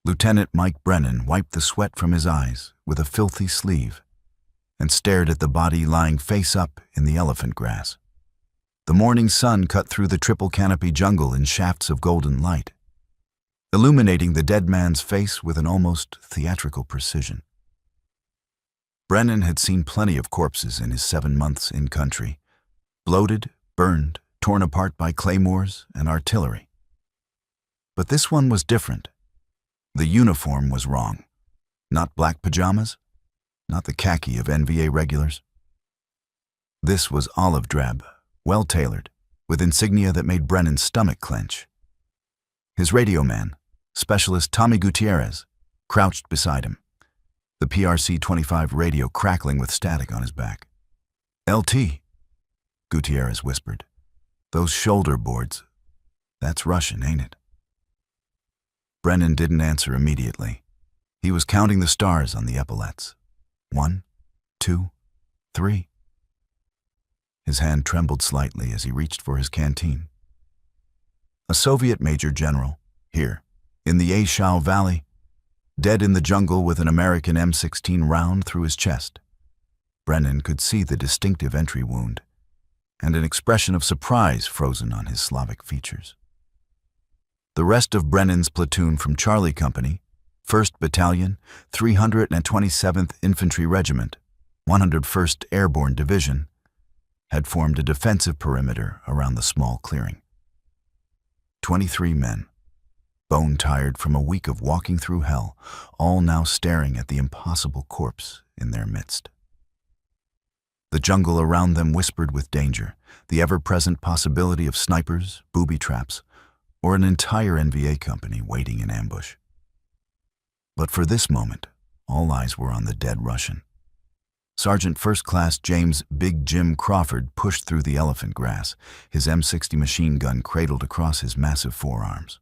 Lieutenant Mike Brennan wiped the sweat from his eyes with a filthy sleeve and stared at the body lying face up in the elephant grass. The morning sun cut through the triple canopy jungle in shafts of golden light, illuminating the dead man's face with an almost theatrical precision. Brennan had seen plenty of corpses in his 7 months in country, bloated, burned, torn apart by claymores and artillery. But this one was different. The uniform was wrong. Not black pajamas, not the khaki of NVA regulars. This was olive drab, well-tailored, with insignia that made Brennan's stomach clench. His radio man, Specialist Tommy Gutierrez, crouched beside him, the PRC-25 radio crackling with static on his back. "LT," Gutierrez whispered. "Those shoulder boards, that's Russian, ain't it?" Brennan didn't answer immediately. He was counting the stars on the epaulets. 1, 2, 3. His hand trembled slightly as he reached for his canteen. A Soviet major general, here, in the Shau Valley, dead in the jungle with an American M16 round through his chest. Brennan could see the distinctive entry wound and an expression of surprise frozen on his Slavic features. The rest of Brennan's platoon from Charlie Company, 1st Battalion, 327th Infantry Regiment, 101st Airborne Division, had formed a defensive perimeter around the small clearing. 23 men, bone-tired from a week of walking through hell, all now staring at the impossible corpse in their midst. The jungle around them whispered with danger, the ever-present possibility of snipers, booby traps, or an entire NVA company waiting in ambush. But for this moment, all eyes were on the dead Russian. Sergeant First Class James Big Jim Crawford pushed through the elephant grass, his M60 machine gun cradled across his massive forearms.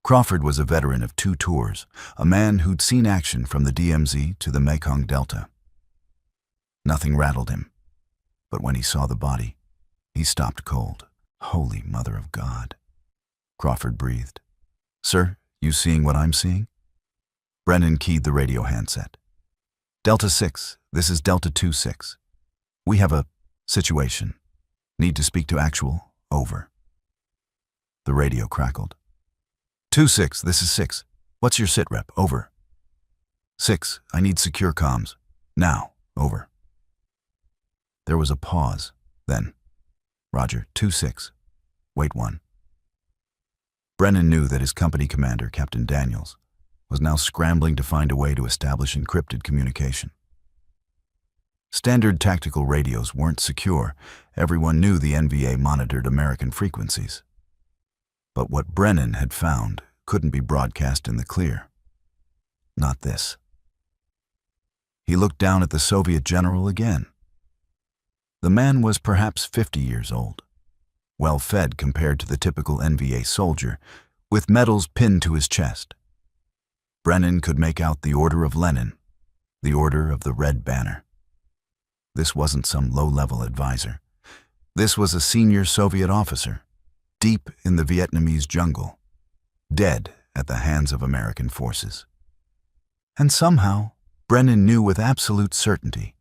Crawford was a veteran of 2 tours, a man who'd seen action from the DMZ to the Mekong Delta. Nothing rattled him, but when he saw the body, he stopped cold. "Holy Mother of God," Crawford breathed. "Sir, you seeing what I'm seeing?" Brennan keyed the radio handset. "Delta 6, this is Delta 2-6. We have a situation. Need to speak to actual. Over." The radio crackled. 2-6, this is 6. What's your sit rep? Over. 6, I need secure comms. Now. Over. There was a pause. Then, Roger, 2-6. Wait 1. Brennan knew that his company commander, Captain Daniels, was now scrambling to find a way to establish encrypted communication. Standard tactical radios weren't secure. Everyone knew the NVA monitored American frequencies. But what Brennan had found couldn't be broadcast in the clear. Not this. He looked down at the Soviet general again. The man was perhaps 50 years old, well-fed compared to the typical NVA soldier, with medals pinned to his chest. Brennan could make out the Order of Lenin, the Order of the Red Banner. This wasn't some low-level advisor. This was a senior Soviet officer, deep in the Vietnamese jungle, dead at the hands of American forces. And somehow, Brennan knew with absolute certainty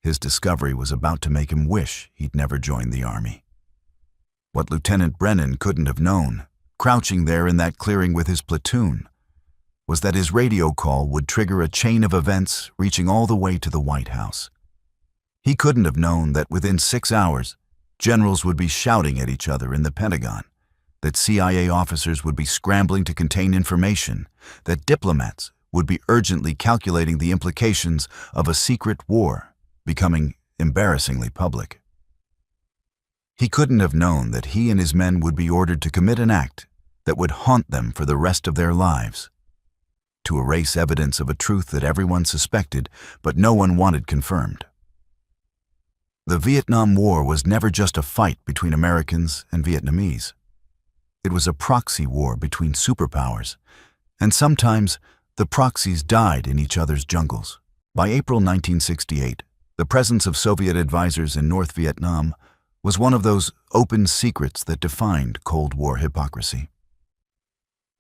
his discovery was about to make him wish he'd never joined the army. What Lieutenant Brennan couldn't have known, crouching there in that clearing with his platoon, was that his radio call would trigger a chain of events reaching all the way to the White House. He couldn't have known that within 6 hours, generals would be shouting at each other in the Pentagon, that CIA officers would be scrambling to contain information, that diplomats would be urgently calculating the implications of a secret war becoming embarrassingly public. He couldn't have known that he and his men would be ordered to commit an act that would haunt them for the rest of their lives, to erase evidence of a truth that everyone suspected but no one wanted confirmed. The Vietnam War was never just a fight between Americans and Vietnamese. It was a proxy war between superpowers, and sometimes the proxies died in each other's jungles. By April 1968, the presence of Soviet advisors in North Vietnam was one of those open secrets that defined Cold War hypocrisy.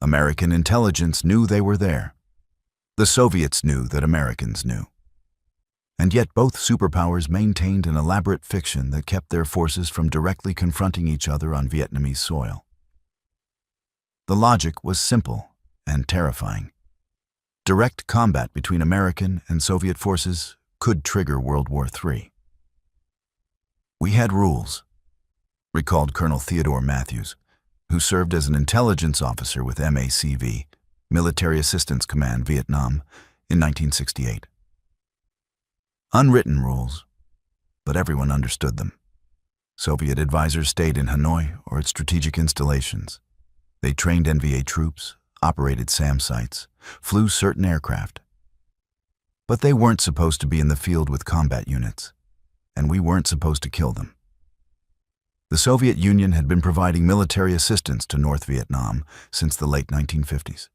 American intelligence knew they were there. The Soviets knew that Americans knew. And yet both superpowers maintained an elaborate fiction that kept their forces from directly confronting each other on Vietnamese soil. The logic was simple and terrifying. Direct combat between American and Soviet forces could trigger World War III. "We had rules," recalled Colonel Theodore Matthews, who served as an intelligence officer with MACV, Military Assistance Command, Vietnam, in 1968. Unwritten rules, but everyone understood them. Soviet advisors stayed in Hanoi or at strategic installations. They trained NVA troops, operated SAM sites, flew certain aircraft. But they weren't supposed to be in the field with combat units, and we weren't supposed to kill them. The Soviet Union had been providing military assistance to North Vietnam since the late 1950s.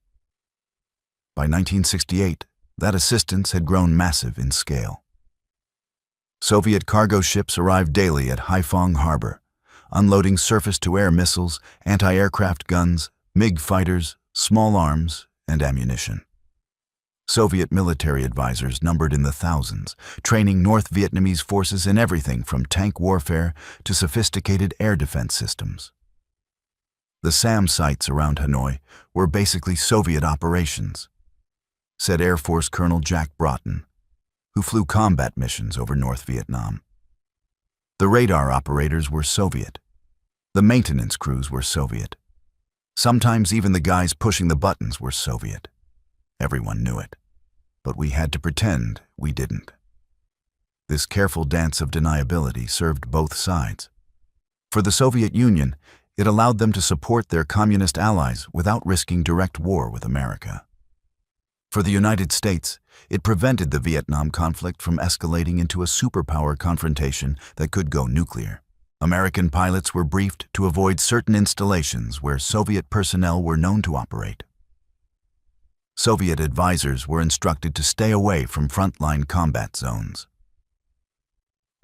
By 1968, that assistance had grown massive in scale. Soviet cargo ships arrived daily at Haiphong Harbor, unloading surface-to-air missiles, anti-aircraft guns, MiG fighters, small arms, and ammunition. Soviet military advisors numbered in the thousands, training North Vietnamese forces in everything from tank warfare to sophisticated air defense systems. The SAM sites around Hanoi were basically Soviet operations, said Air Force Colonel Jack Broughton, who flew combat missions over North Vietnam. The radar operators were Soviet. The maintenance crews were Soviet. Sometimes even the guys pushing the buttons were Soviet. Everyone knew it, but we had to pretend we didn't. This careful dance of deniability served both sides. For the Soviet Union, it allowed them to support their communist allies without risking direct war with America. For the United States, it prevented the Vietnam conflict from escalating into a superpower confrontation that could go nuclear. American pilots were briefed to avoid certain installations where Soviet personnel were known to operate. Soviet advisors were instructed to stay away from frontline combat zones.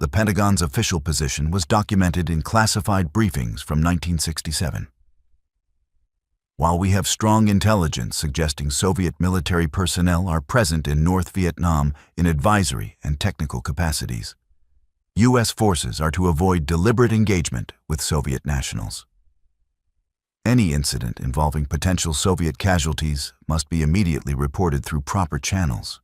The Pentagon's official position was documented in classified briefings from 1967. While we have strong intelligence suggesting Soviet military personnel are present in North Vietnam in advisory and technical capacities, U.S. forces are to avoid deliberate engagement with Soviet nationals. Any incident involving potential Soviet casualties must be immediately reported through proper channels.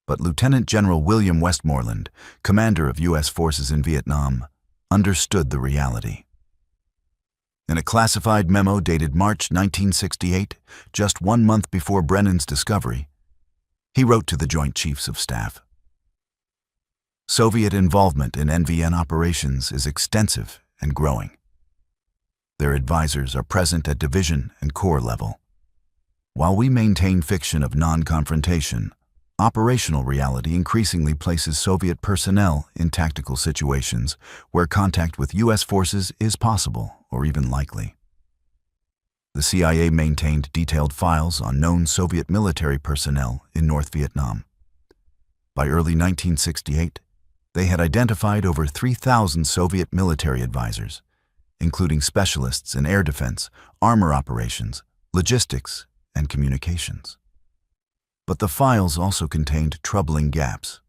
But Lieutenant General William Westmoreland, commander of U.S. forces in Vietnam, understood the reality. In a classified memo dated March 1968, just 1 month before Brennan's discovery, he wrote to the Joint Chiefs of Staff, "Soviet involvement in NVN operations is extensive and growing. Their advisors are present at division and corps level. While we maintain fiction of non-confrontation, operational reality increasingly places Soviet personnel in tactical situations where contact with U.S. forces is possible or even likely. The CIA maintained detailed files on known Soviet military personnel in North Vietnam. By early 1968, they had identified over 3,000 Soviet military advisors, including specialists in air defense, armor operations, logistics, and communications. But the files also contained troubling gaps.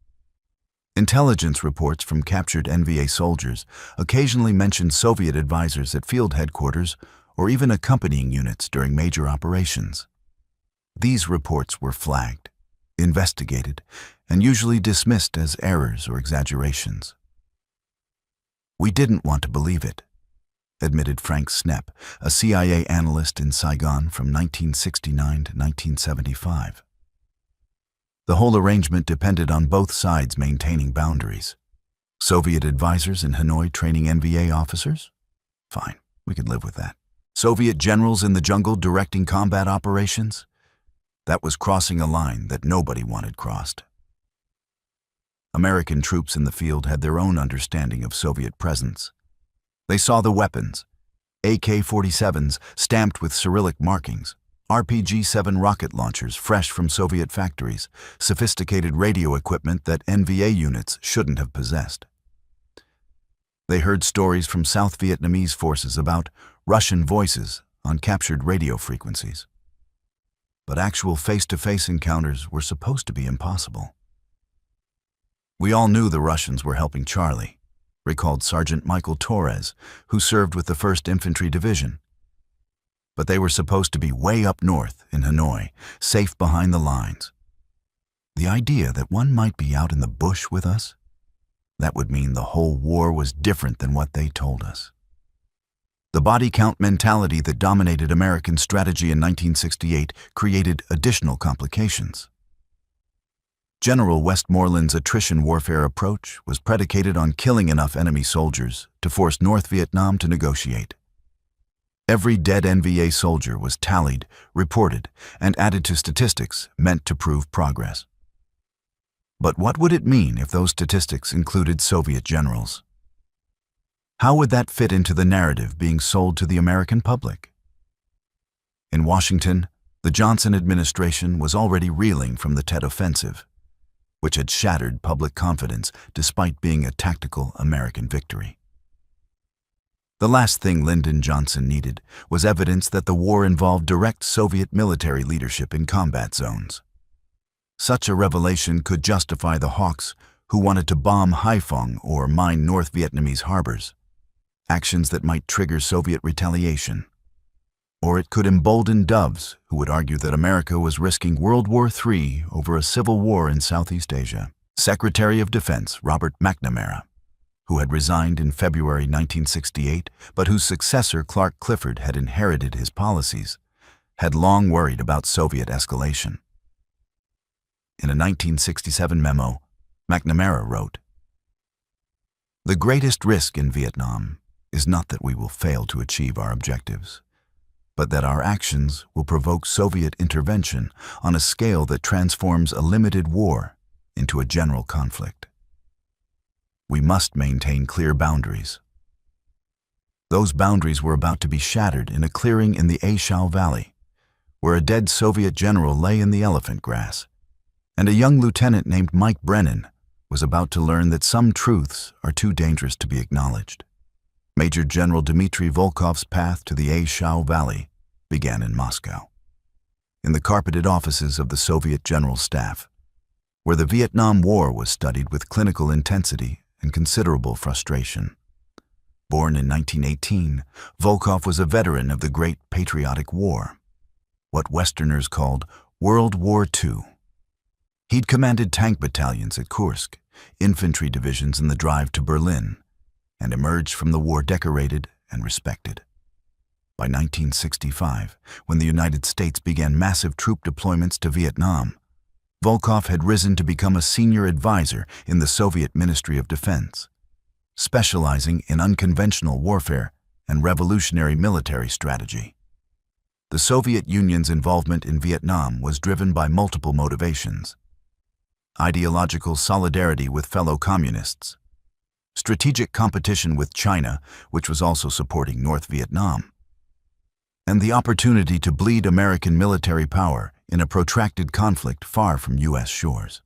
Intelligence reports from captured NVA soldiers occasionally mentioned Soviet advisors at field headquarters or even accompanying units during major operations. These reports were flagged, investigated, and usually dismissed as errors or exaggerations. "We didn't want to believe it," admitted Frank Snepp, a CIA analyst in Saigon from 1969 to 1975. The whole arrangement depended on both sides maintaining boundaries. Soviet advisors in Hanoi training NVA officers? Fine, we could live with that. Soviet generals in the jungle directing combat operations? That was crossing a line that nobody wanted crossed. American troops in the field had their own understanding of Soviet presence. They saw the weapons, AK-47s stamped with Cyrillic markings, RPG-7 rocket launchers fresh from Soviet factories, sophisticated radio equipment that NVA units shouldn't have possessed. They heard stories from South Vietnamese forces about Russian voices on captured radio frequencies. But actual face-to-face encounters were supposed to be impossible. We all knew the Russians were helping Charlie, recalled Sergeant Michael Torres, who served with the 1st Infantry Division. But they were supposed to be way up north in Hanoi, safe behind the lines. The idea that one might be out in the bush with us, that would mean the whole war was different than what they told us. The body count mentality that dominated American strategy in 1968 created additional complications. General Westmoreland's attrition warfare approach was predicated on killing enough enemy soldiers to force North Vietnam to negotiate. Every dead NVA soldier was tallied, reported, and added to statistics meant to prove progress. But what would it mean if those statistics included Soviet generals? How would that fit into the narrative being sold to the American public? In Washington, the Johnson administration was already reeling from the Tet Offensive, which had shattered public confidence despite being a tactical American victory. The last thing Lyndon Johnson needed was evidence that the war involved direct Soviet military leadership in combat zones. Such a revelation could justify the hawks who wanted to bomb Haiphong or mine North Vietnamese harbors, actions that might trigger Soviet retaliation. Or it could embolden doves who would argue that America was risking World War III over a civil war in Southeast Asia. Secretary of Defense Robert McNamara, who had resigned in February 1968 but whose successor Clark Clifford had inherited his policies, had long worried about Soviet escalation. In a 1967 memo, McNamara wrote, "The greatest risk in Vietnam is not that we will fail to achieve our objectives, but that our actions will provoke Soviet intervention on a scale that transforms a limited war into a general conflict. We must maintain clear boundaries." Those boundaries were about to be shattered in a clearing in the Shau Valley, where a dead Soviet general lay in the elephant grass, and a young lieutenant named Mike Brennan was about to learn that some truths are too dangerous to be acknowledged. Major General Dmitry Volkov's path to the Shau Valley began in Moscow, in the carpeted offices of the Soviet General Staff, where the Vietnam War was studied with clinical intensity and considerable frustration. Born in 1918, Volkov was a veteran of the Great Patriotic War, what Westerners called World War II. He'd commanded tank battalions at Kursk, infantry divisions in the drive to Berlin, and emerged from the war decorated and respected. By 1965, when the United States began massive troop deployments to Vietnam, Volkov had risen to become a senior advisor in the Soviet Ministry of Defense, specializing in unconventional warfare and revolutionary military strategy. The Soviet Union's involvement in Vietnam was driven by multiple motivations: ideological solidarity with fellow communists, strategic competition with China, which was also supporting North Vietnam, and the opportunity to bleed American military power in a protracted conflict far from U.S. shores.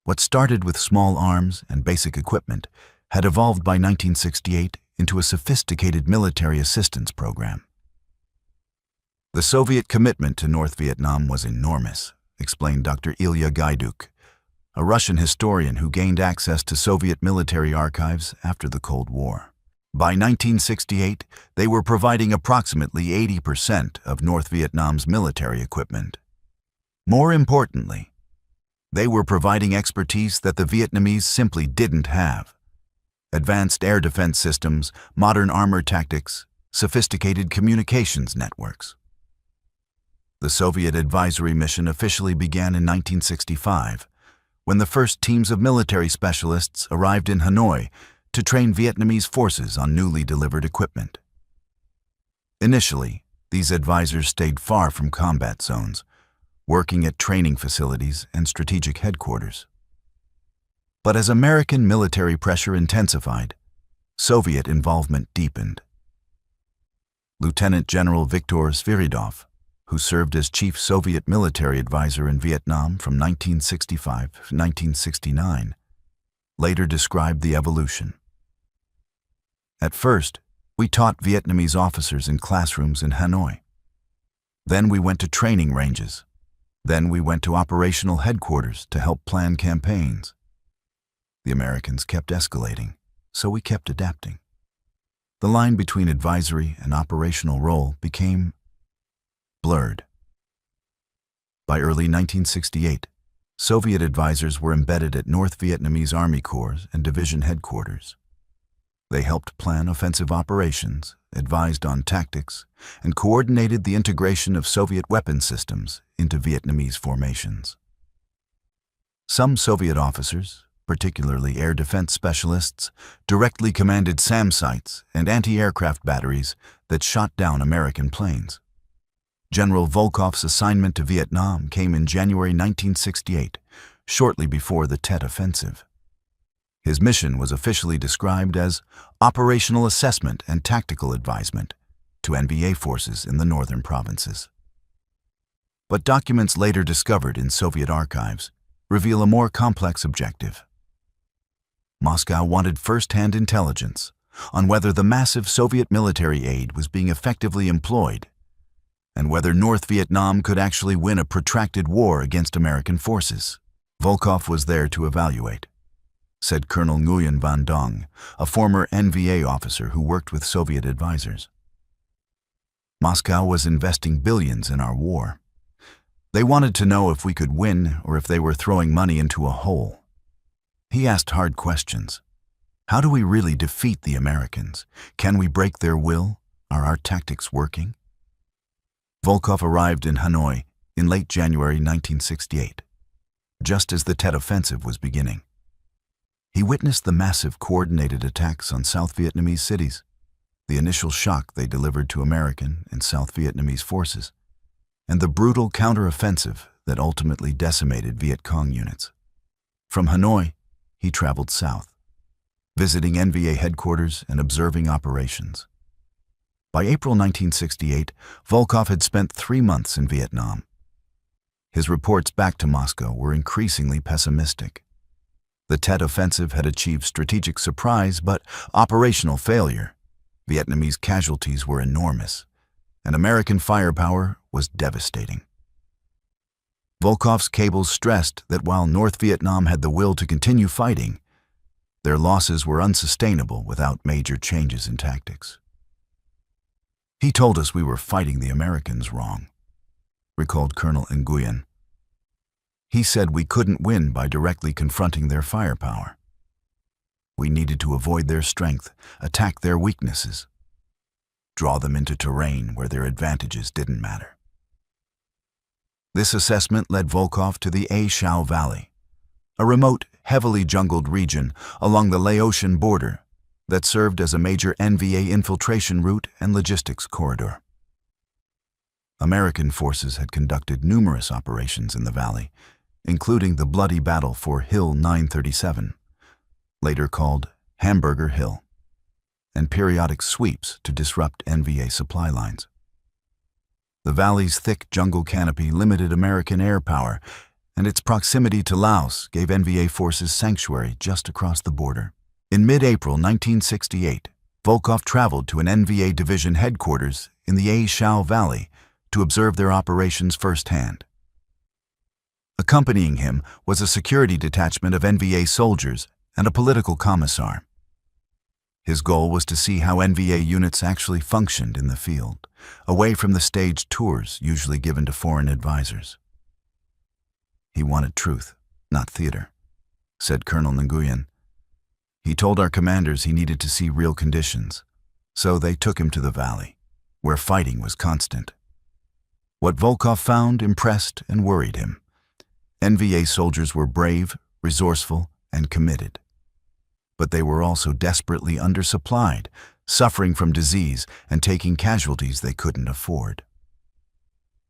What started with small arms and basic equipment had evolved by 1968 into a sophisticated military assistance program. The Soviet commitment to North Vietnam was enormous, explained Dr. Ilya Gaiduk, a Russian historian who gained access to Soviet military archives after the Cold War. By 1968, they were providing approximately 80% of North Vietnam's military equipment. More importantly, they were providing expertise that the Vietnamese simply didn't have: advanced air defense systems, modern armor tactics, sophisticated communications networks. The Soviet advisory mission officially began in 1965, when the first teams of military specialists arrived in Hanoi to train Vietnamese forces on newly delivered equipment. Initially, these advisors stayed far from combat zones, working at training facilities and strategic headquarters. But as American military pressure intensified, Soviet involvement deepened. Lieutenant General Viktor Sviridov, who served as chief Soviet military advisor in Vietnam from 1965 to 1969, later described the evolution. "At first, We taught Vietnamese officers in classrooms in Hanoi. Then we went to training ranges. Then we went to operational headquarters to help plan campaigns. The Americans kept escalating, so we kept adapting. The line between advisory and operational role became blurred. By early 1968, Soviet advisors were embedded at North Vietnamese Army Corps and division headquarters. They helped plan offensive operations, advised on tactics, and coordinated the integration of Soviet weapon systems into Vietnamese formations. Some Soviet officers, particularly air defense specialists, directly commanded SAM sites and anti-aircraft batteries that shot down American planes. General Volkov's assignment to Vietnam came in January 1968, shortly before the Tet Offensive. His mission was officially described as Operational Assessment and Tactical Advisement to NVA forces in the northern provinces. But documents later discovered in Soviet archives reveal a more complex objective. Moscow wanted first-hand intelligence on whether the massive Soviet military aid was being effectively employed and whether North Vietnam could actually win a protracted war against American forces. Volkov was there to evaluate, said Colonel Nguyen Van Dong, a former NVA officer who worked with Soviet advisors. Moscow was investing billions in our war. They wanted to know if we could win or if they were throwing money into a hole. He asked hard questions. How do we really defeat the Americans? Can we break their will? Are our tactics working? Volkov arrived in Hanoi in late January 1968, just as the Tet Offensive was beginning. He witnessed the massive coordinated attacks on South Vietnamese cities, the initial shock they delivered to American and South Vietnamese forces, and the brutal counteroffensive that ultimately decimated Viet Cong units. From Hanoi, he traveled south, visiting NVA headquarters and observing operations. By April 1968, Volkov had spent 3 months in Vietnam. His reports back to Moscow were increasingly pessimistic. The Tet Offensive had achieved strategic surprise but operational failure. Vietnamese casualties were enormous, and American firepower was devastating. Volkov's cables stressed that while North Vietnam had the will to continue fighting, their losses were unsustainable without major changes in tactics. He told us we were fighting the Americans wrong, recalled Colonel Nguyen. He said we couldn't win by directly confronting their firepower. We needed to avoid their strength, attack their weaknesses, draw them into terrain where their advantages didn't matter. This assessment led Volkov to the Shau Valley, a remote, heavily jungled region along the Laotian border that served as a major NVA infiltration route and logistics corridor. American forces had conducted numerous operations in the valley, including the bloody battle for Hill 937, later called Hamburger Hill, and periodic sweeps to disrupt NVA supply lines. The valley's thick jungle canopy limited American air power, and its proximity to Laos gave NVA forces sanctuary just across the border. In mid-April 1968, Volkov traveled to an NVA division headquarters in the Shau Valley to observe their operations firsthand. Accompanying him was a security detachment of NVA soldiers and a political commissar. His goal was to see how NVA units actually functioned in the field, away from the staged tours usually given to foreign advisors. He wanted truth, not theater, said Colonel Nguyen. He told our commanders he needed to see real conditions, so they took him to the valley, where fighting was constant. What Volkov found impressed and worried him. NVA soldiers were brave, resourceful, and committed. But they were also desperately undersupplied, suffering from disease and taking casualties they couldn't afford.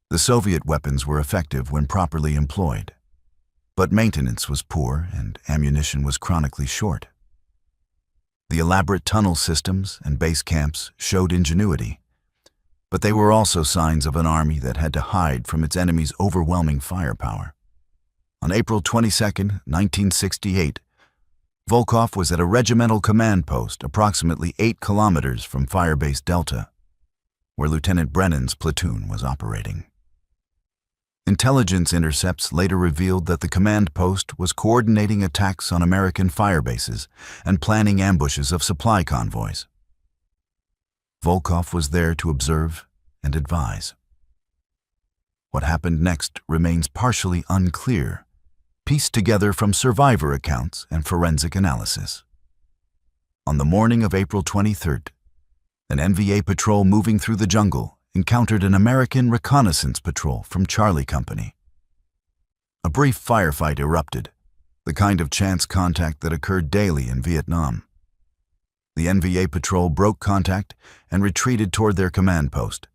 The Soviet weapons were effective when properly employed, but maintenance was poor and ammunition was chronically short. The elaborate tunnel systems and base camps showed ingenuity, but they were also signs of an army that had to hide from its enemy's overwhelming firepower. On April 22, 1968, Volkov was at a regimental command post approximately 8 kilometers from Firebase Delta, where Lieutenant Brennan's platoon was operating. Intelligence intercepts later revealed that the command post was coordinating attacks on American firebases and planning ambushes of supply convoys. Volkov was there to observe and advise. What happened next remains partially unclear, pieced together from survivor accounts and forensic analysis. On the morning of April 23rd, an NVA patrol moving through the jungle encountered an American reconnaissance patrol from Charlie Company. A brief firefight erupted, the kind of chance contact that occurred daily in Vietnam. The NVA patrol broke contact and retreated toward their command post,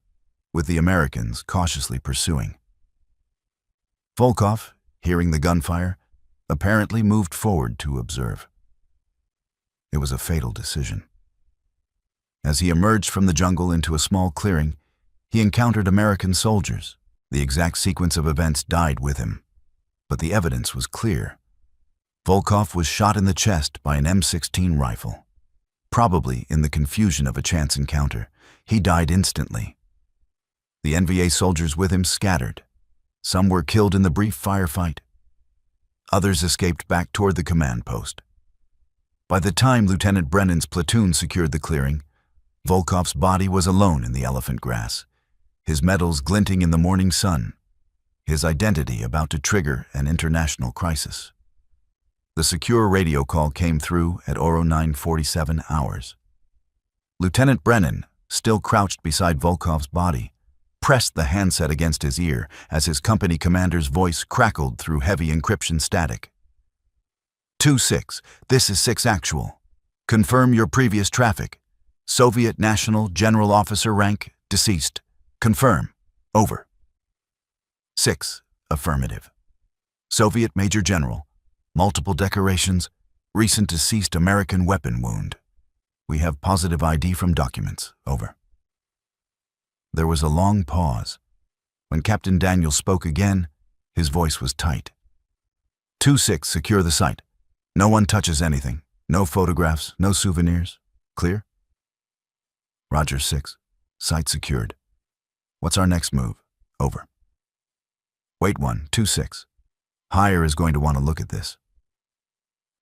with the Americans cautiously pursuing. Volkov, hearing the gunfire, apparently moved forward to observe. It was a fatal decision. As he emerged from the jungle into a small clearing, he encountered American soldiers. The exact sequence of events died with him, but the evidence was clear. Volkov was shot in the chest by an M16 rifle. Probably in the confusion of a chance encounter, he died instantly. The NVA soldiers with him scattered. Some were killed in the brief firefight. Others escaped back toward the command post. By the time Lieutenant Brennan's platoon secured the clearing, Volkov's body was alone in the elephant grass, his medals glinting in the morning sun, his identity about to trigger an international crisis. The secure radio call came through at 09:47 hours. Lieutenant Brennan, still crouched beside Volkov's body, pressed the handset against his ear as his company commander's voice crackled through heavy encryption static. 2-6, this is 6 actual. Confirm your previous traffic. Soviet National General Officer rank, deceased. Confirm. Over. 6, affirmative. Soviet Major General, multiple decorations, recent deceased American weapon wound. We have positive ID from documents. Over. There was a long pause. When Captain Daniel spoke again, his voice was tight. 2-6, secure the site. No one touches anything. No photographs, no souvenirs. Clear? Roger 6. Site secured. What's our next move? Over. Wait 2-6. Higher is going to want to look at this.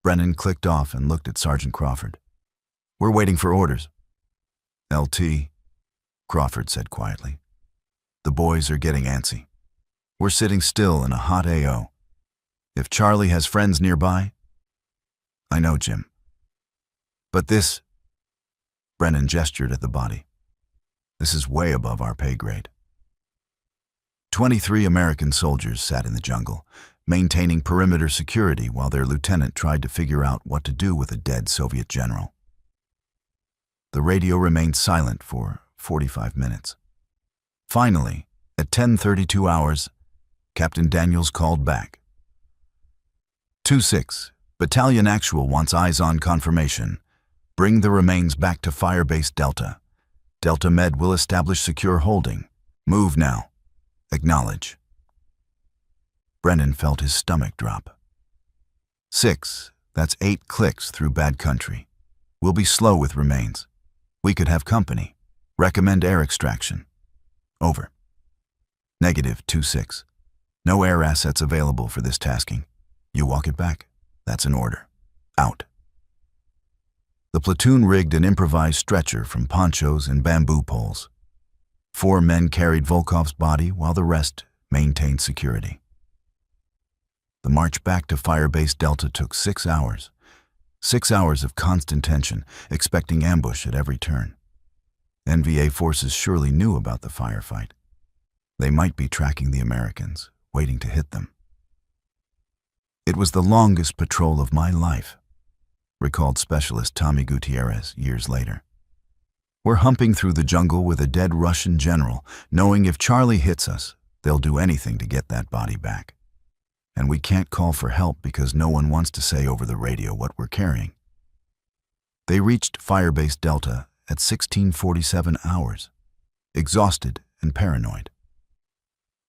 Brennan clicked off and looked at Sergeant Crawford. We're waiting for orders. LT, Crawford said quietly. The boys are getting antsy. We're sitting still in a hot AO. If Charlie has friends nearby... I know, Jim. But this... Brennan gestured at the body. This is way above our pay grade. 23 American soldiers sat in the jungle, maintaining perimeter security while their lieutenant tried to figure out what to do with a dead Soviet general. The radio remained silent for 45 minutes. Finally, at 10:32 hours, Captain Daniels called back. 2-6, Battalion Actual wants eyes-on confirmation. Bring the remains back to Firebase Delta. Delta Med will establish secure holding. Move now. Acknowledge. Brennan felt his stomach drop. 6, that's 8 clicks through bad country. We'll be slow with remains. We could have company. Recommend air extraction. Over. Negative 2-6. No air assets available for this tasking. You walk it back. That's an order. Out. The platoon rigged an improvised stretcher from ponchos and bamboo poles. 4 men carried Volkov's body while the rest maintained security. The march back to Firebase Delta took 6 hours. 6 hours of constant tension, expecting ambush at every turn. NVA forces surely knew about the firefight. They might be tracking the Americans, waiting to hit them. It was the longest patrol of my life, recalled Specialist Tommy Gutierrez years later. We're humping through the jungle with a dead Russian general, knowing if Charlie hits us, they'll do anything to get that body back. And we can't call for help because no one wants to say over the radio what we're carrying. They reached Firebase Delta at 16:47 hours, exhausted and paranoid.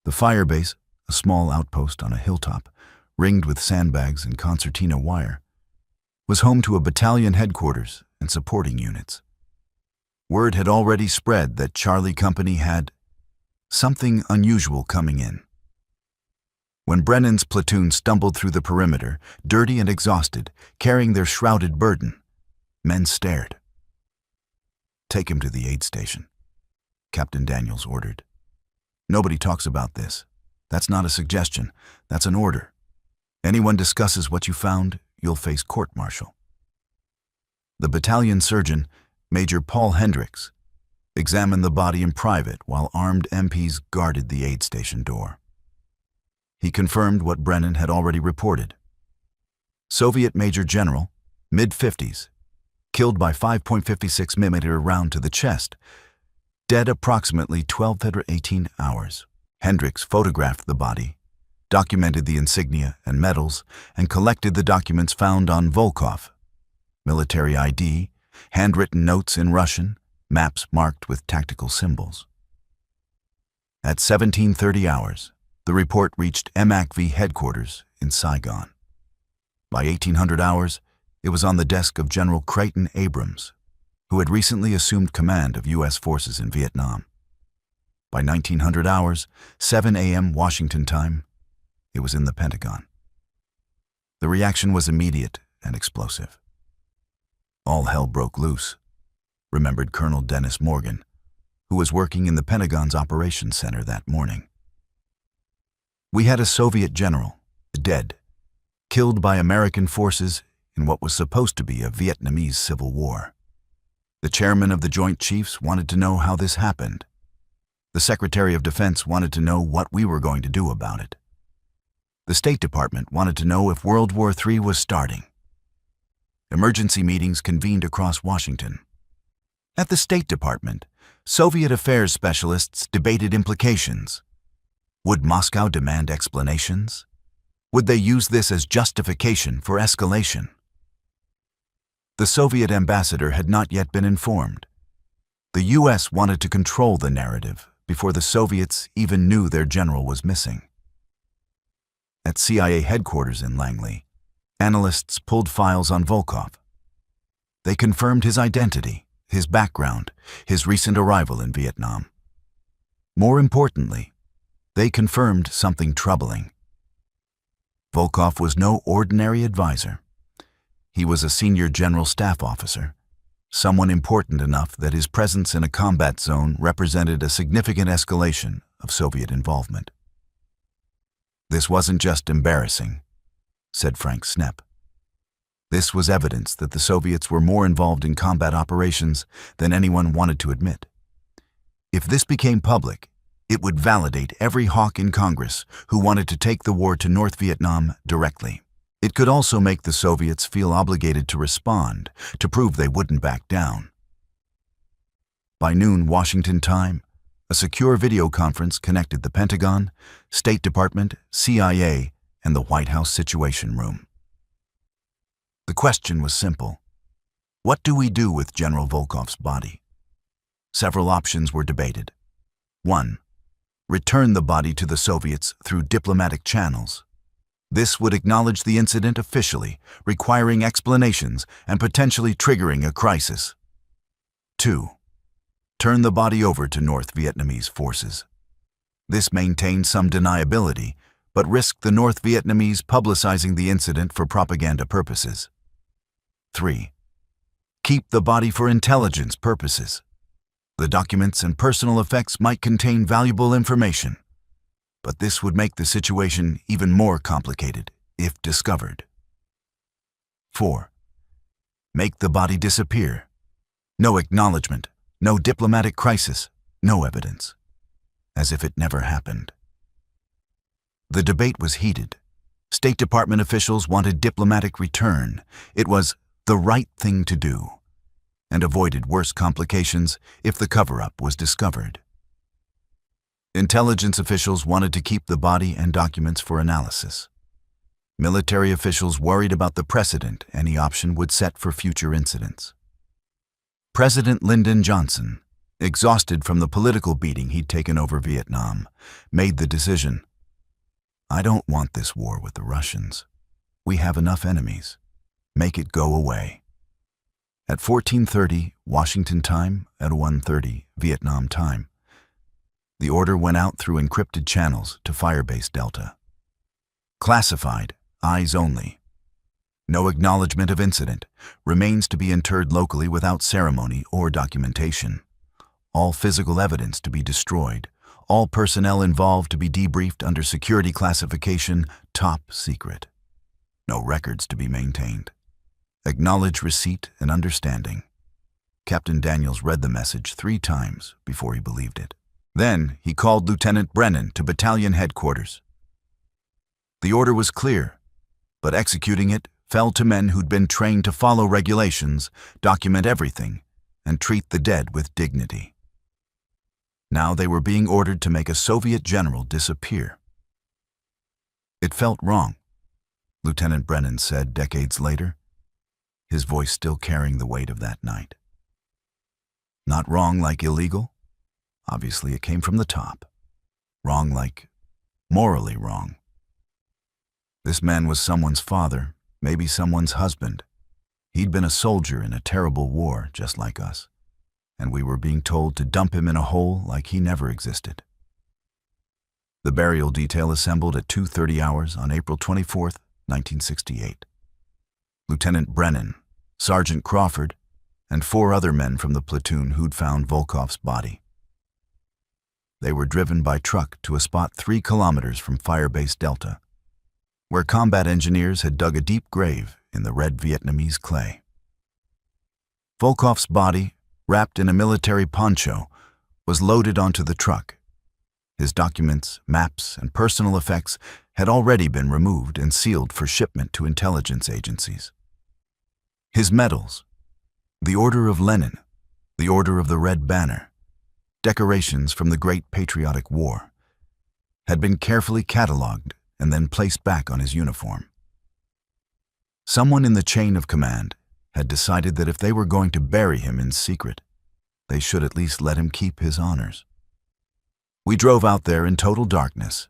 The firebase, a small outpost on a hilltop, ringed with sandbags and concertina wire, was home to a battalion headquarters and supporting units. Word had already spread that Charlie Company had something unusual coming in. When Brennan's platoon stumbled through the perimeter, dirty and exhausted, carrying their shrouded burden, men stared. "Take him to the aid station," Captain Daniels ordered. "Nobody talks about this. That's not a suggestion. That's an order. Anyone discusses what you found, you'll face court-martial." The battalion surgeon, Major Paul Hendricks, examined the body in private while armed MPs guarded the aid station door. He confirmed what Brennan had already reported. Soviet Major General, mid-50s, killed by 5.56mm round to the chest, dead approximately 12 to 18 hours. Hendricks photographed the body, documented the insignia and medals, and collected the documents found on Volkov: military ID, handwritten notes in Russian, maps marked with tactical symbols. At 17:30 hours, the report reached MACV headquarters in Saigon. By 1800 hours, it was on the desk of General Creighton Abrams, who had recently assumed command of U.S. forces in Vietnam. By 1900 hours, 7 a.m. Washington time, it was in the Pentagon. The reaction was immediate and explosive. All hell broke loose, remembered Colonel Dennis Morgan, who was working in the Pentagon's operations center that morning. "We had a Soviet general, dead, killed by American forces in what was supposed to be a Vietnamese civil war. The chairman of the Joint Chiefs wanted to know how this happened. The Secretary of Defense wanted to know what we were going to do about it. The State Department wanted to know if World War III was starting. Emergency meetings convened across Washington. At the State Department, Soviet affairs specialists debated implications. Would Moscow demand explanations? Would they use this as justification for escalation? The Soviet ambassador had not yet been informed. The U.S. wanted to control the narrative before the Soviets even knew their general was missing. At CIA headquarters in Langley, analysts pulled files on Volkov. They confirmed his identity, his background, his recent arrival in Vietnam. More importantly, they confirmed something troubling. Volkov was no ordinary advisor. He was a senior general staff officer, someone important enough that his presence in a combat zone represented a significant escalation of Soviet involvement. "This wasn't just embarrassing," said Frank Snepp. "This was evidence that the Soviets were more involved in combat operations than anyone wanted to admit. If this became public, it would validate every hawk in Congress who wanted to take the war to North Vietnam directly. It could also make the Soviets feel obligated to respond, to prove they wouldn't back down." By noon Washington time, a secure video conference connected the Pentagon, State Department, CIA, and the White House Situation Room. The question was simple. What do we do with General Volkov's body? Several options were debated. 1. Return the body to the Soviets through diplomatic channels. This would acknowledge the incident officially, requiring explanations and potentially triggering a crisis. 2. Turn the body over to North Vietnamese forces. This maintained some deniability, but risked the North Vietnamese publicizing the incident for propaganda purposes. 3. Keep the body for intelligence purposes. The documents and personal effects might contain valuable information, but this would make the situation even more complicated if discovered. 4. Make the body disappear. No acknowledgement, no diplomatic crisis, no evidence. As if it never happened. The debate was heated. State Department officials wanted diplomatic return. It was the right thing to do, and avoided worse complications if the cover-up was discovered. Intelligence officials wanted to keep the body and documents for analysis. Military officials worried about the precedent any option would set for future incidents. President Lyndon Johnson, exhausted from the political beating he'd taken over Vietnam, made the decision, "I don't want this war with the Russians. We have enough enemies. make it go away. At 14:30 Washington time, at 1:30 Vietnam time, the order went out through encrypted channels to Firebase Delta. Classified, eyes only. No acknowledgement of incident. Remains to be interred locally without ceremony or documentation. All physical evidence to be destroyed. All personnel involved to be debriefed under security classification top secret. No records to be maintained. Acknowledge receipt and understanding. Captain Daniels read the message 3 times before he believed it. Then he called Lieutenant Brennan to battalion headquarters. The order was clear, but executing it fell to men who'd been trained to follow regulations, document everything, and treat the dead with dignity. Now they were being ordered to make a Soviet general disappear. It felt wrong, Lieutenant Brennan said decades later, his voice still carrying the weight of that night. Not wrong like illegal. Obviously it came from the top. Wrong like morally wrong. This man was someone's father, maybe someone's husband. He'd been a soldier in a terrible war just like us, and we were being told to dump him in a hole like he never existed. The burial detail assembled at 2:30 hours on April 24th, 1968. Lieutenant Brennan, Sergeant Crawford, and 4 other men from the platoon who'd found Volkov's body. They were driven by truck to a spot 3 kilometers from Firebase Delta, where combat engineers had dug a deep grave in the red Vietnamese clay. Volkov's body, wrapped in a military poncho, was loaded onto the truck. His documents, maps, and personal effects had already been removed and sealed for shipment to intelligence agencies. His medals, the Order of Lenin, the Order of the Red Banner, decorations from the Great Patriotic War, had been carefully catalogued and then placed back on his uniform. Someone in the chain of command had decided that if they were going to bury him in secret, they should at least let him keep his honors. We drove out there in total darkness,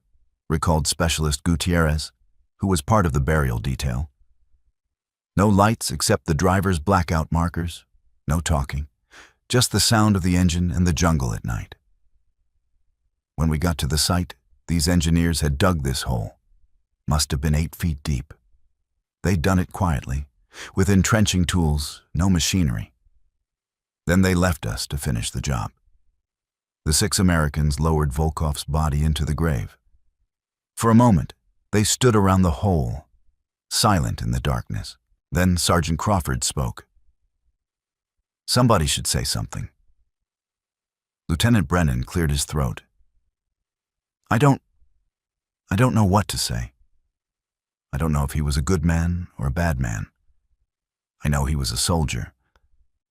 recalled Specialist Gutierrez, who was part of the burial detail. No lights except the driver's blackout markers, no talking, just the sound of the engine and the jungle at night. When we got to the site, these engineers had dug this hole. Must have been 8 feet deep. They'd done it quietly, with entrenching tools, no machinery. Then they left us to finish the job. The 6 Americans lowered Volkov's body into the grave. For a moment, they stood around the hole, silent in the darkness. Then Sergeant Crawford spoke. Somebody should say something. Lieutenant Brennan cleared his throat. I don't know what to say. I don't know if he was a good man or a bad man. I know he was a soldier.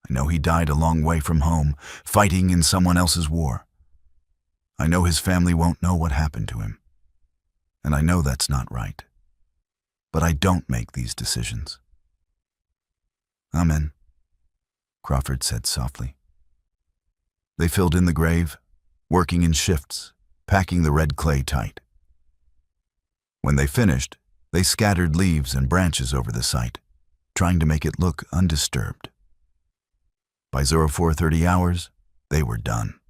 I know he died a long way from home, fighting in someone else's war. I know his family won't know what happened to him. And I know that's not right. But I don't make these decisions. Amen, Crawford said softly. They filled in the grave, working in shifts, packing the red clay tight. When they finished, they scattered leaves and branches over the site, trying to make it look undisturbed. By 04:30 hours, they were done.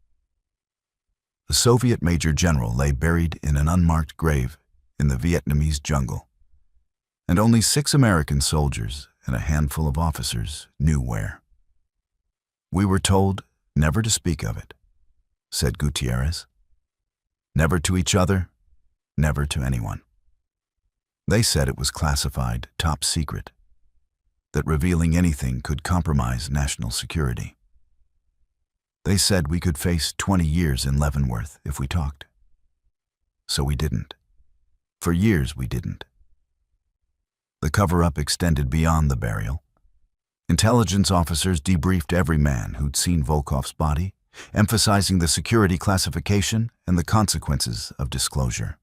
The Soviet Major General lay buried in an unmarked grave in the Vietnamese jungle, and only 6 American soldiers and a handful of officers knew where. We were told never to speak of it, said Gutierrez. Never to each other, never to anyone. They said it was classified top secret, that revealing anything could compromise national security. They said we could face 20 years in Leavenworth if we talked. So we didn't. For years we didn't. The cover-up extended beyond the burial. Intelligence officers debriefed every man who'd seen Volkov's body, emphasizing the security classification and the consequences of disclosure.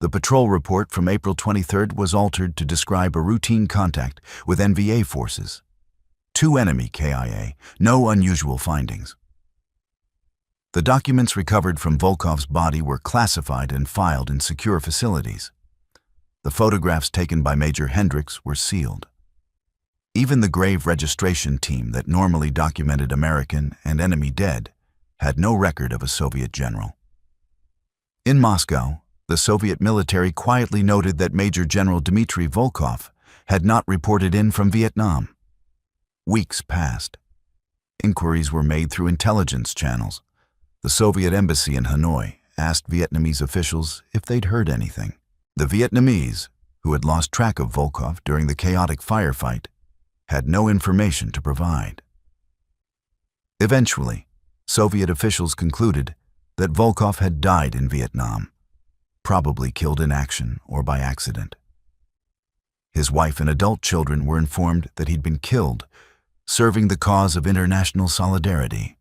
The patrol report from April 23rd was altered to describe a routine contact with NVA forces. 2 enemy KIA, no unusual findings. The documents recovered from Volkov's body were classified and filed in secure facilities. The photographs taken by Major Hendricks were sealed. Even the grave registration team that normally documented American and enemy dead had no record of a Soviet general. In Moscow, the Soviet military quietly noted that Major General Dmitry Volkov had not reported in from Vietnam. Weeks passed. Inquiries were made through intelligence channels. The Soviet embassy in Hanoi asked Vietnamese officials if they'd heard anything. The Vietnamese, who had lost track of Volkov during the chaotic firefight, had no information to provide. Eventually, Soviet officials concluded that Volkov had died in Vietnam, probably killed in action or by accident. His wife and adult children were informed that he'd been killed, serving the cause of international solidarity.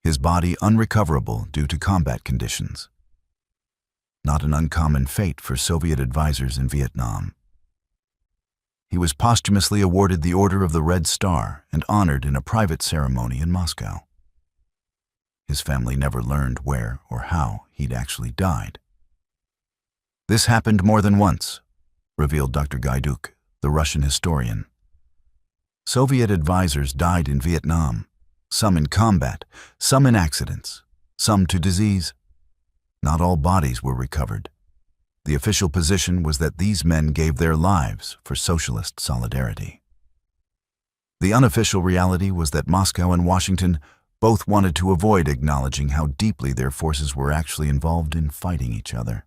His body unrecoverable due to combat conditions. Not an uncommon fate for Soviet advisors in Vietnam. He was posthumously awarded the Order of the Red Star and honored in a private ceremony in Moscow. His family never learned where or how he'd actually died. This happened more than once, revealed Dr. Gaiduk, the Russian historian. Soviet advisors died in Vietnam, some in combat, some in accidents, some to disease. Not all bodies were recovered. The official position was that these men gave their lives for socialist solidarity. The unofficial reality was that Moscow and Washington both wanted to avoid acknowledging how deeply their forces were actually involved in fighting each other.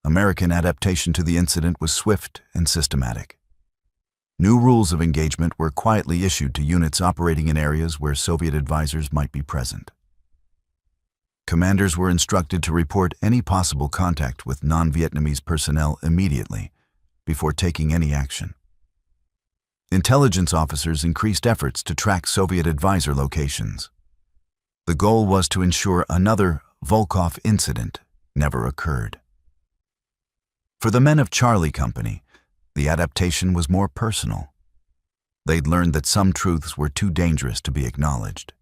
American adaptation to the incident was swift and systematic. New rules of engagement were quietly issued to units operating in areas where Soviet advisors might be present. Commanders were instructed to report any possible contact with non-Vietnamese personnel immediately, before taking any action. Intelligence officers increased efforts to track Soviet advisor locations. The goal was to ensure another Volkov incident never occurred. For the men of Charlie Company, the adaptation was more personal. They'd learned that some truths were too dangerous to be acknowledged.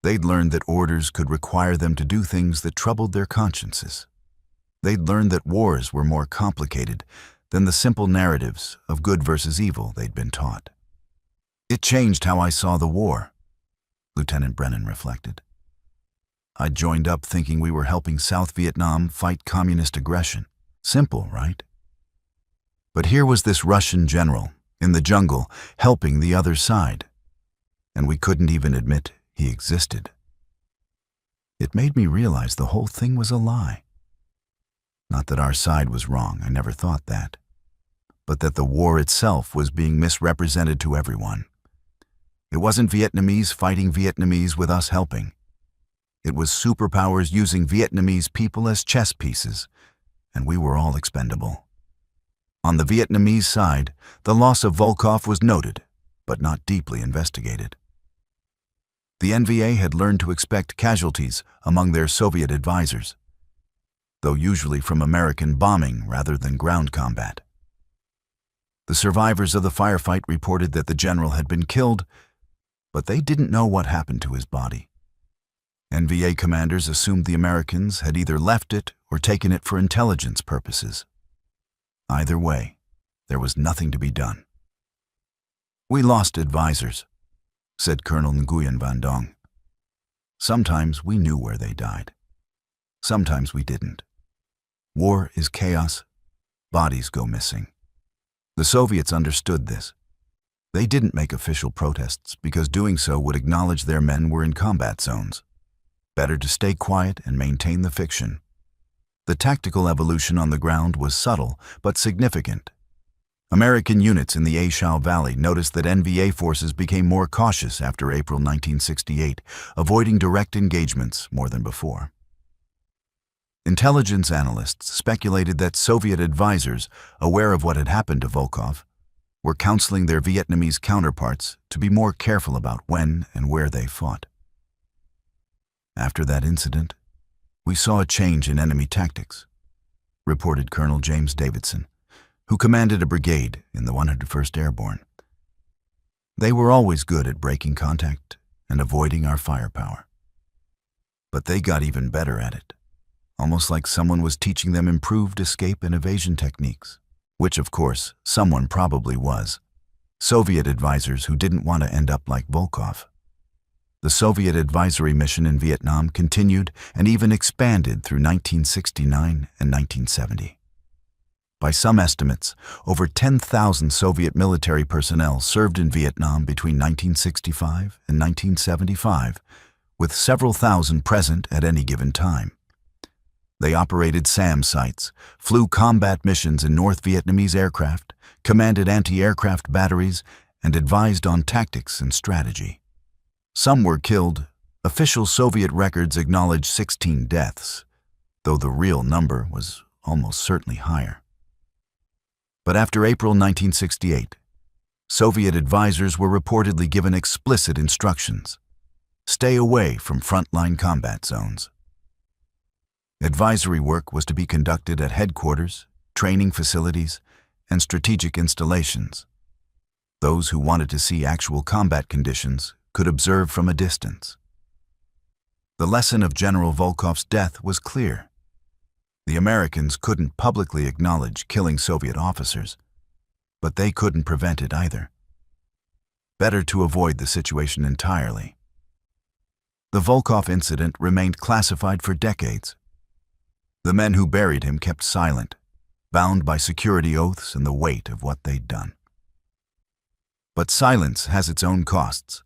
They'd learned that orders could require them to do things that troubled their consciences. They'd learned that wars were more complicated than the simple narratives of good versus evil they'd been taught. It changed how I saw the war, Lieutenant Brennan reflected. I joined up thinking we were helping South Vietnam fight communist aggression. Simple, right? But here was this Russian general in the jungle helping the other side, and we couldn't even admit he existed. It made me realize the whole thing was a lie. Not that our side was wrong, I never thought that, but that the war itself was being misrepresented to everyone. It wasn't Vietnamese fighting Vietnamese with us helping. It was superpowers using Vietnamese people as chess pieces, and we were all expendable. On the Vietnamese side, the loss of Volkov was noted, but not deeply investigated. The NVA had learned to expect casualties among their Soviet advisors, though usually from American bombing rather than ground combat. The survivors of the firefight reported that the general had been killed, but they didn't know what happened to his body. NVA commanders assumed the Americans had either left it or taken it for intelligence purposes. Either way, there was nothing to be done. We lost advisors, said Colonel Nguyen Van Dong. Sometimes we knew where they died. Sometimes we didn't. War is chaos. Bodies go missing. The Soviets understood this. They didn't make official protests because doing so would acknowledge their men were in combat zones. Better to stay quiet and maintain the fiction. The tactical evolution on the ground was subtle but significant. American units in the Shau Valley noticed that NVA forces became more cautious after April 1968, avoiding direct engagements more than before. Intelligence analysts speculated that Soviet advisors, aware of what had happened to Volkov, were counseling their Vietnamese counterparts to be more careful about when and where they fought. After that incident, we saw a change in enemy tactics, reported Colonel James Davidson, who commanded a brigade in the 101st Airborne. They were always good at breaking contact and avoiding our firepower. But they got even better at it, almost like someone was teaching them improved escape and evasion techniques, which, of course, someone probably was. Soviet advisors who didn't want to end up like Volkov. The Soviet advisory mission in Vietnam continued and even expanded through 1969 and 1970. By some estimates, over 10,000 Soviet military personnel served in Vietnam between 1965 and 1975, with several thousand present at any given time. They operated SAM sites, flew combat missions in North Vietnamese aircraft, commanded anti-aircraft batteries, and advised on tactics and strategy. Some were killed. Official Soviet records acknowledge 16 deaths, though the real number was almost certainly higher. But after April 1968, Soviet advisors were reportedly given explicit instructions: stay away from frontline combat zones. Advisory work was to be conducted at headquarters, training facilities, and strategic installations. Those who wanted to see actual combat conditions could observe from a distance. The lesson of General Volkov's death was clear. The Americans couldn't publicly acknowledge killing Soviet officers, but they couldn't prevent it either. Better to avoid the situation entirely. The Volkov incident remained classified for decades. The men who buried him kept silent, bound by security oaths and the weight of what they'd done. But silence has its own costs.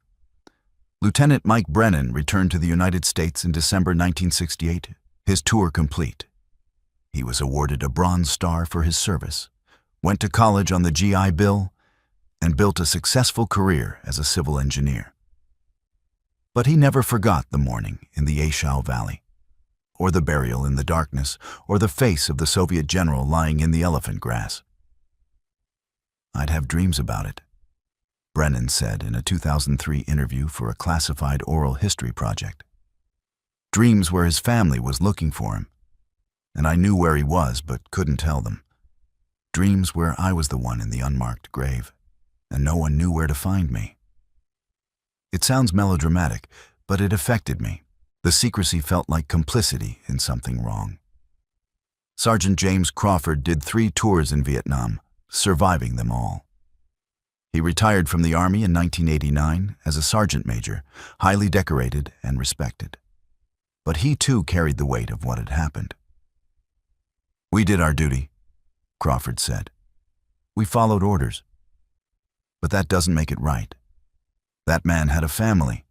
Lieutenant Mike Brennan returned to the United States in December 1968, his tour complete. He was awarded a Bronze Star for his service, went to college on the GI Bill, and built a successful career as a civil engineer. But he never forgot the morning in the Shau Valley, or the burial in the darkness, or the face of the Soviet general lying in the elephant grass. "I'd have dreams about it," Brennan said in a 2003 interview for a classified oral history project. Dreams where his family was looking for him, and I knew where he was but couldn't tell them. Dreams where I was the one in the unmarked grave, and no one knew where to find me. It sounds melodramatic, but it affected me. The secrecy felt like complicity in something wrong. Sergeant James Crawford did 3 tours in Vietnam, surviving them all. He retired from the Army in 1989 as a sergeant major, highly decorated and respected. But he too carried the weight of what had happened. "We did our duty," Crawford said. "We followed orders. But that doesn't make it right. That man had a family.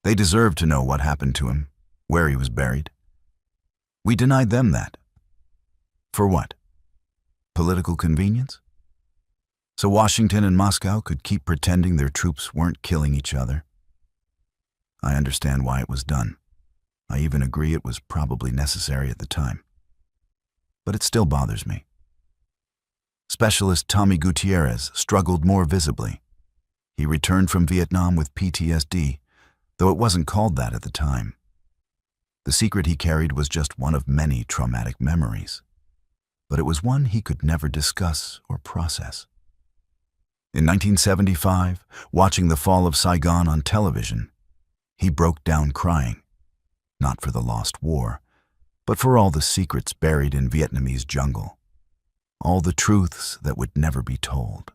They deserved to know what happened to him, where he was buried. We denied them that. For what? Political convenience? So Washington and Moscow could keep pretending their troops weren't killing each other. I understand why it was done. I even agree it was probably necessary at the time. But it still bothers me." Specialist Tommy Gutierrez struggled more visibly. He returned from Vietnam with PTSD, though it wasn't called that at the time. The secret he carried was just one of many traumatic memories, but it was one he could never discuss or process. In 1975, watching the fall of Saigon on television, he broke down crying, not for the lost war, but for all the secrets buried in Vietnamese jungle, all the truths that would never be told.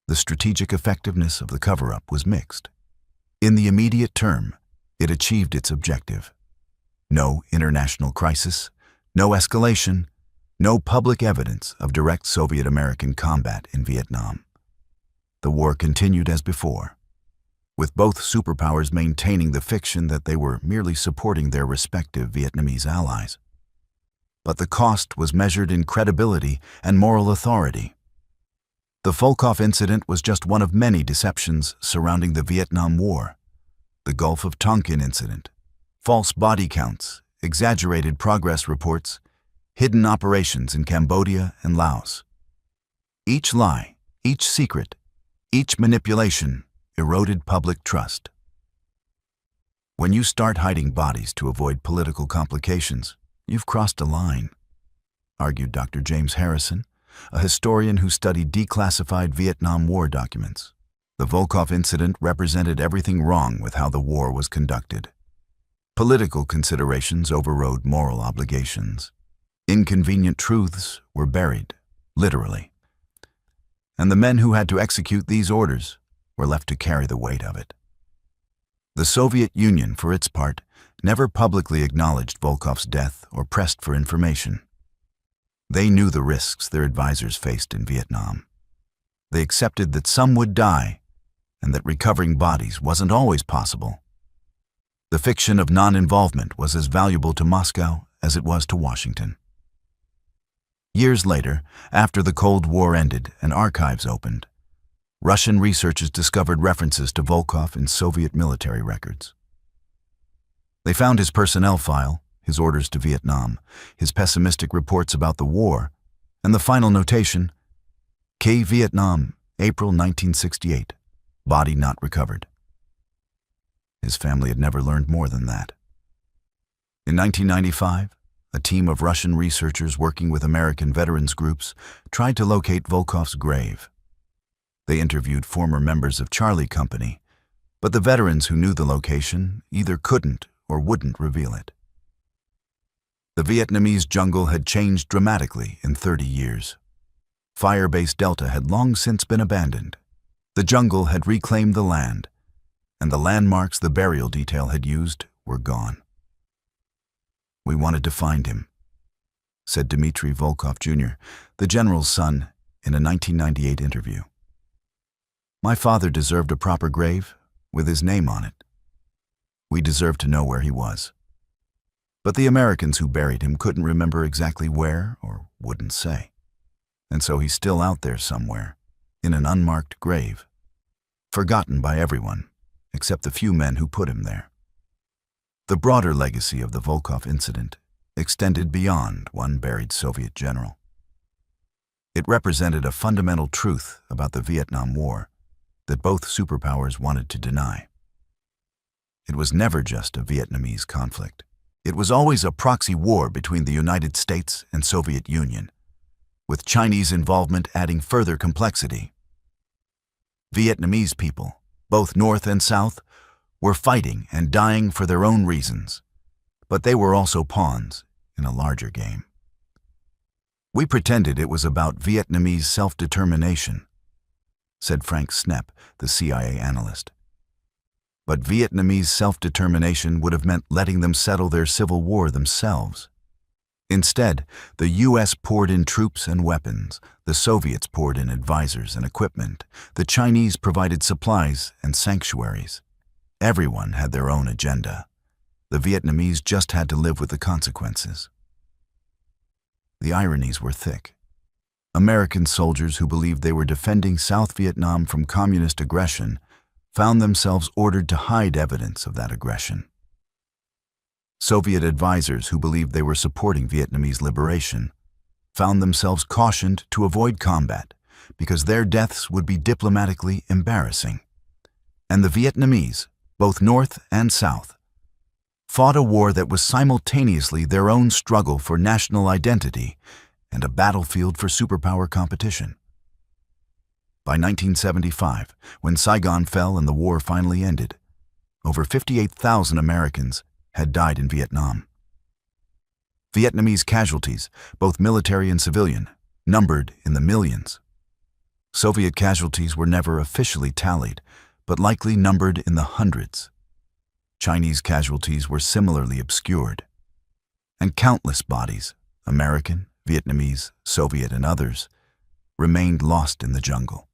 The strategic effectiveness of the cover-up was mixed. In the immediate term, it achieved its objective. No international crisis, no escalation, no public evidence of direct Soviet-American combat in Vietnam. The war continued as before, with both superpowers maintaining the fiction that they were merely supporting their respective Vietnamese allies. But the cost was measured in credibility and moral authority. The Volkov incident was just one of many deceptions surrounding the Vietnam War. The Gulf of Tonkin incident, false body counts, exaggerated progress reports, hidden operations in Cambodia and Laos. Each lie, each secret, each manipulation eroded public trust. When you start hiding bodies to avoid political complications, you've crossed a line, argued Dr. James Harrison, a historian who studied declassified Vietnam War documents. The Volkov incident represented everything wrong with how the war was conducted. Political considerations overrode moral obligations. Inconvenient truths were buried, literally. And the men who had to execute these orders were left to carry the weight of it. The Soviet Union, for its part, never publicly acknowledged Volkov's death or pressed for information. They knew the risks their advisors faced in Vietnam. They accepted that some would die and that recovering bodies wasn't always possible. The fiction of non-involvement was as valuable to Moscow as it was to Washington. Years later, after the Cold War ended and archives opened, Russian researchers discovered references to Volkov in Soviet military records. They found his personnel file, his orders to Vietnam, his pessimistic reports about the war, and the final notation, K. Vietnam, April 1968, body not recovered. His family had never learned more than that. In 1995, a team of Russian researchers working with American veterans groups tried to locate Volkov's grave. They interviewed former members of Charlie Company, but the veterans who knew the location either couldn't or wouldn't reveal it. The Vietnamese jungle had changed dramatically in 30 years. Fire Base Delta had long since been abandoned. The jungle had reclaimed the land, and the landmarks the burial detail had used were gone. "We wanted to find him," said Dmitry Volkov Jr., the general's son, in a 1998 interview. "My father deserved a proper grave with his name on it. We deserved to know where he was. But the Americans who buried him couldn't remember exactly where or wouldn't say. And so he's still out there somewhere, in an unmarked grave, forgotten by everyone except the few men who put him there." The broader legacy of the Volkov incident extended beyond one buried Soviet general. It represented a fundamental truth about the Vietnam War that both superpowers wanted to deny. It was never just a Vietnamese conflict. It was always a proxy war between the United States and Soviet Union, with Chinese involvement adding further complexity. Vietnamese people, both North and South, were fighting and dying for their own reasons, but they were also pawns in a larger game. "We pretended it was about Vietnamese self-determination," said Frank Snepp, the CIA analyst. "But Vietnamese self-determination would have meant letting them settle their civil war themselves. Instead, the U.S. poured in troops and weapons, the Soviets poured in advisors and equipment, the Chinese provided supplies and sanctuaries. Everyone had their own agenda. The Vietnamese just had to live with the consequences." The ironies were thick. American soldiers who believed they were defending South Vietnam from communist aggression found themselves ordered to hide evidence of that aggression. Soviet advisors who believed they were supporting Vietnamese liberation found themselves cautioned to avoid combat because their deaths would be diplomatically embarrassing. And the Vietnamese, both North and South, fought a war that was simultaneously their own struggle for national identity and a battlefield for superpower competition. By 1975, when Saigon fell and the war finally ended, over 58,000 Americans had died in Vietnam. Vietnamese casualties, both military and civilian, numbered in the millions. Soviet casualties were never officially tallied, but likely numbered in the hundreds. Chinese casualties were similarly obscured. And countless bodies, American, Vietnamese, Soviet, and others, remained lost in the jungle,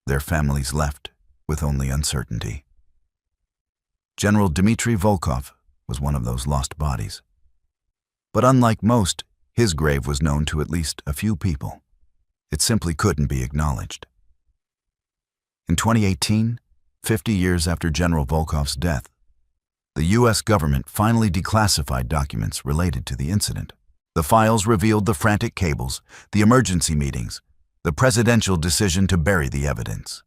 their families left with only uncertainty. General Dmitry Volkov was one of those lost bodies. But unlike most, his grave was known to at least a few people. It simply couldn't be acknowledged. In 2018, 50 years after General Volkov's death, the U.S. government finally declassified documents related to the incident. The files revealed the frantic cables, the emergency meetings, the presidential decision to bury the evidence.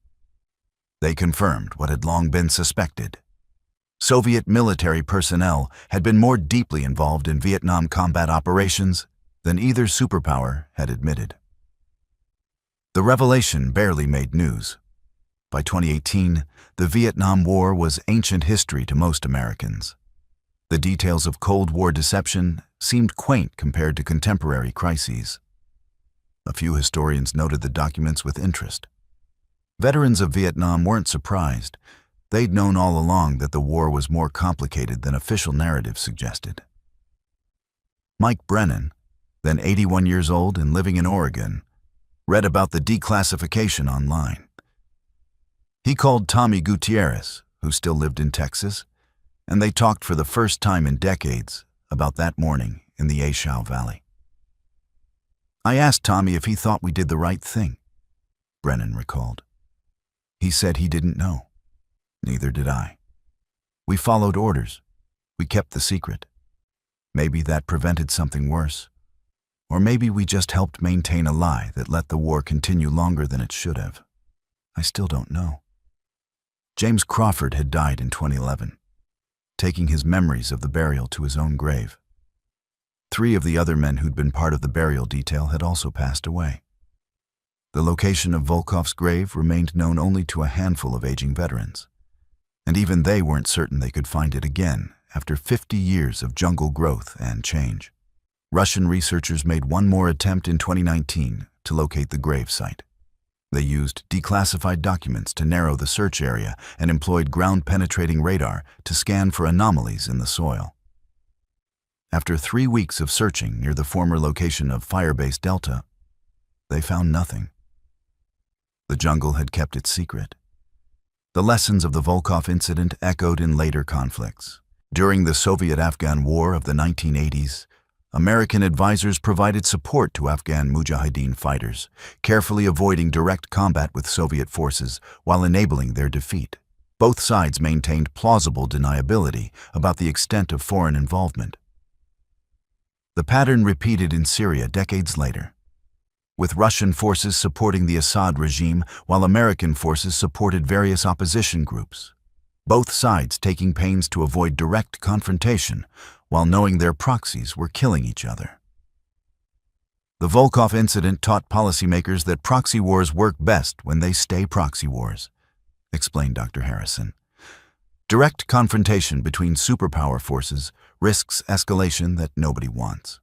They confirmed what had long been suspected. Soviet military personnel had been more deeply involved in Vietnam combat operations than either superpower had admitted. The revelation barely made news. By 2018, the Vietnam War was ancient history to most Americans. The details of Cold War deception seemed quaint compared to contemporary crises. A few historians noted the documents with interest. Veterans of Vietnam weren't surprised. They'd known all along that the war was more complicated than official narrative suggested. Mike Brennan, then 81 years old and living in Oregon, read about the declassification online. He called Tommy Gutierrez, who still lived in Texas, and they talked for the first time in decades about that morning in the Shau Valley. I asked Tommy if he thought we did the right thing, Brennan recalled. He said he didn't know. Neither did I. We followed orders. We kept the secret. Maybe that prevented something worse. Or maybe we just helped maintain a lie that let the war continue longer than it should have. I still don't know. James Crawford had died in 2011, taking his memories of the burial to his own grave. 3 of the other men who'd been part of the burial detail had also passed away. The location of Volkov's grave remained known only to a handful of aging veterans, and even they weren't certain they could find it again after 50 years of jungle growth and change. Russian researchers made one more attempt in 2019 to locate the grave site. They used declassified documents to narrow the search area and employed ground-penetrating radar to scan for anomalies in the soil. After 3 weeks of searching near the former location of Firebase Delta, they found nothing. The jungle had kept its secret. The lessons of the Volkov incident echoed in later conflicts. During the Soviet-Afghan War of the 1980s, American advisors provided support to Afghan Mujahideen fighters, carefully avoiding direct combat with Soviet forces while enabling their defeat. Both sides maintained plausible deniability about the extent of foreign involvement. The pattern repeated in Syria decades later, with Russian forces supporting the Assad regime while American forces supported various opposition groups, both sides taking pains to avoid direct confrontation while knowing their proxies were killing each other. The Volkov incident taught policymakers that proxy wars work best when they stay proxy wars, explained Dr. Harrison. Direct confrontation between superpower forces risks escalation that nobody wants.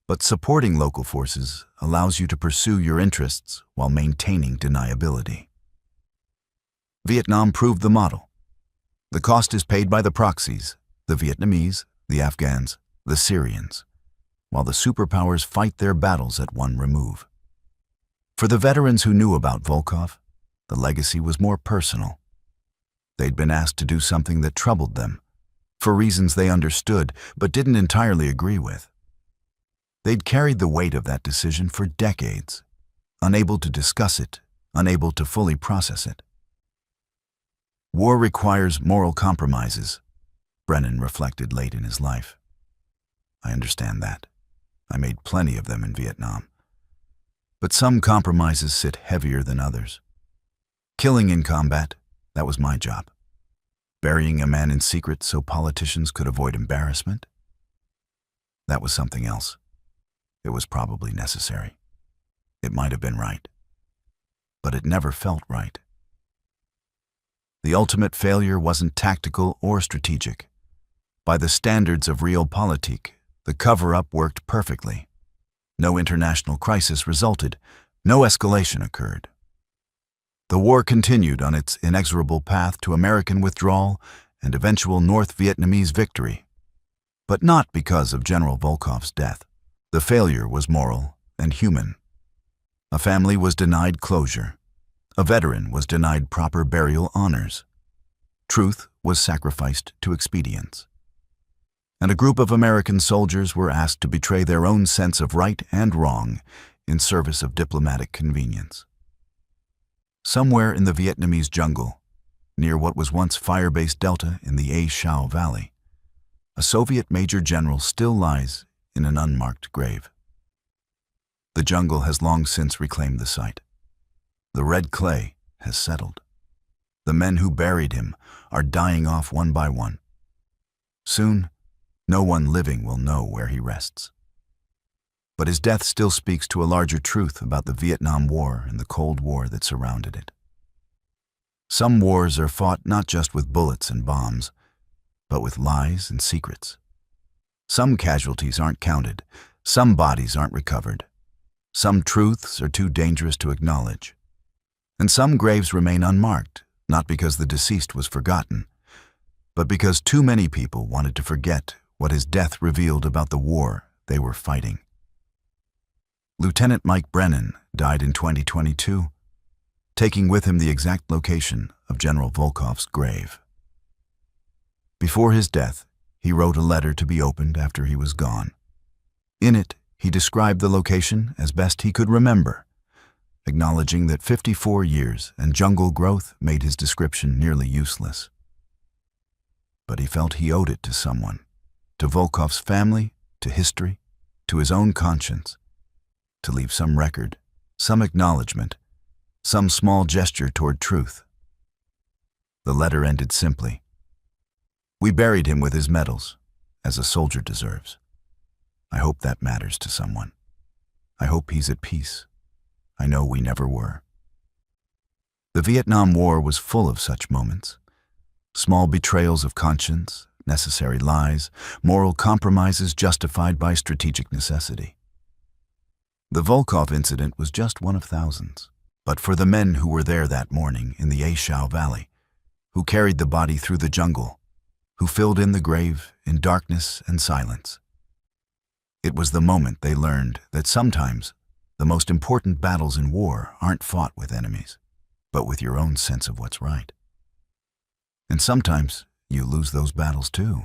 But supporting local forces allows you to pursue your interests while maintaining deniability. Vietnam proved the model. The cost is paid by the proxies, the Vietnamese, the Afghans, the Syrians, while the superpowers fight their battles at one remove. For the veterans who knew about Volkov, the legacy was more personal. They'd been asked to do something that troubled them, for reasons they understood but didn't entirely agree with. They'd carried the weight of that decision for decades, unable to discuss it, unable to fully process it. War requires moral compromises, Brennan reflected late in his life. I understand that. I made plenty of them in Vietnam. But some compromises sit heavier than others. Killing in combat, that was my job. Burying a man in secret so politicians could avoid embarrassment? That was something else. It was probably necessary. It might have been right. But it never felt right. The ultimate failure wasn't tactical or strategic. By the standards of realpolitik, the cover-up worked perfectly. No international crisis resulted. No escalation occurred. The war continued on its inexorable path to American withdrawal and eventual North Vietnamese victory. But not because of General Volkov's death. The failure was moral and human. A family was denied closure. A veteran was denied proper burial honors. Truth was sacrificed to expedience. And a group of American soldiers were asked to betray their own sense of right and wrong in service of diplomatic convenience. Somewhere in the Vietnamese jungle, near what was once Firebase Delta in the Shau Valley, a Soviet major general still lies in an unmarked grave. The jungle has long since reclaimed the site. The red clay has settled. The men who buried him are dying off one by one. Soon, no one living will know where he rests. But his death still speaks to a larger truth about the Vietnam War and the Cold War that surrounded it. Some wars are fought not just with bullets and bombs, but with lies and secrets. Some casualties aren't counted, some bodies aren't recovered, some truths are too dangerous to acknowledge, and some graves remain unmarked, not because the deceased was forgotten, but because too many people wanted to forget what his death revealed about the war they were fighting. Lieutenant Mike Brennan died in 2022, taking with him the exact location of General Volkov's grave. Before his death, he wrote a letter to be opened after he was gone. In it, he described the location as best he could remember, acknowledging that 54 years and jungle growth made his description nearly useless. But he felt he owed it to someone, to Volkov's family, to history, to his own conscience, to leave some record, some acknowledgement, some small gesture toward truth. The letter ended simply. We buried him with his medals, as a soldier deserves. I hope that matters to someone. I hope he's at peace. I know we never were. The Vietnam War was full of such moments. Small betrayals of conscience, necessary lies, moral compromises justified by strategic necessity. The Volkov incident was just one of thousands. But for the men who were there that morning in the Shau Valley, who carried the body through the jungle, who filled in the grave in darkness and silence, it was the moment they learned that sometimes the most important battles in war aren't fought with enemies, but with your own sense of what's right. And sometimes you lose those battles too.